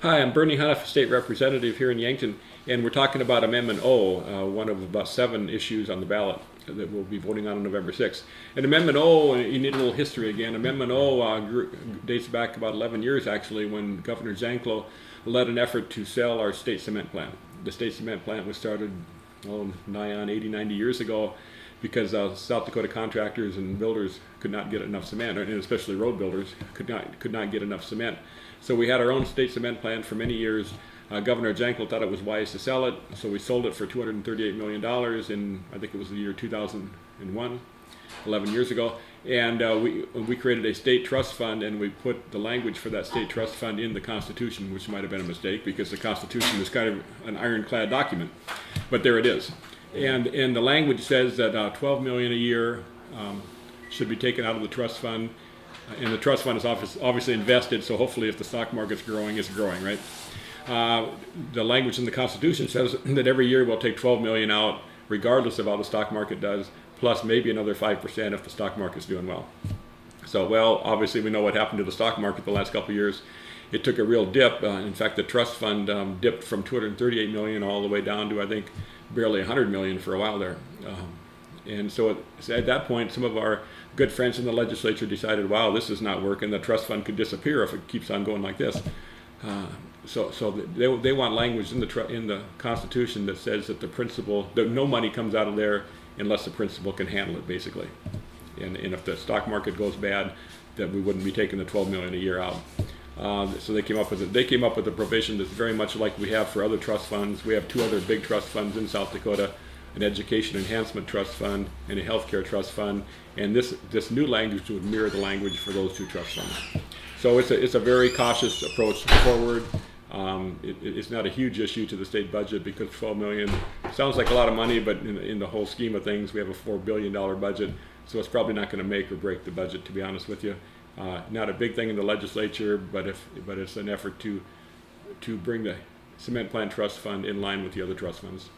Hi, I'm Bernie Hunhoff, State Representative here in Yankton, and we're talking about Amendment O, one of about 7 issues on the ballot that we'll be voting on November 6th. And Amendment O, you need a little history again. Amendment O dates back about 11 years, actually, when Governor Zanklo led an effort to sell our state cement plant. The state cement plant was started, nigh on 80, 90 years ago because South Dakota contractors and builders could not get enough cement, and especially road builders could not get enough cement. So we had our own state cement plant for many years. Governor Zanklo thought it was wise to sell it, so we sold it for $238 million in, I think it was the year 2001, 11 years ago. And we created a state trust fund, and we put the language for that state trust fund in the Constitution, which might have been a mistake because the Constitution is kind of an ironclad document. But there it is. And the language says that $12 million a year should be taken out of the trust fund. And the trust fund is obviously invested, so hopefully if the stock market's growing, it's growing, right? The language in the Constitution says that every year we'll take $12 million out, regardless of how the stock market does, plus maybe another 5% if the stock market's doing well. So, well, obviously we know what happened to the stock market the last couple of years. It took a real dip. In fact, the trust fund dipped from $238 million all the way down to, I think, barely $100 million for a while there. And so at that point, some of our good friends in the legislature decided, wow, this is not working. The trust fund could disappear if it keeps on going like this. So they want language in the Constitution that says that that no money comes out of there unless the principal can handle it, basically. And if the stock market goes bad, that we wouldn't be taking the $12 million a year out. So they came up with a provision that's very much like we have for other trust funds. We have 2 other big trust funds in South Dakota: an education enhancement trust fund and a healthcare trust fund. And this new language would mirror the language for those 2 trust funds. So it's a very cautious approach forward. It's not a huge issue to the state budget because $12 million sounds like a lot of money, but in the whole scheme of things, we have a $4 billion budget, so it's probably not going to make or break the budget, to be honest with you. Not a big thing in the legislature, but it's an effort to bring the cement plant trust fund in line with the other trust funds.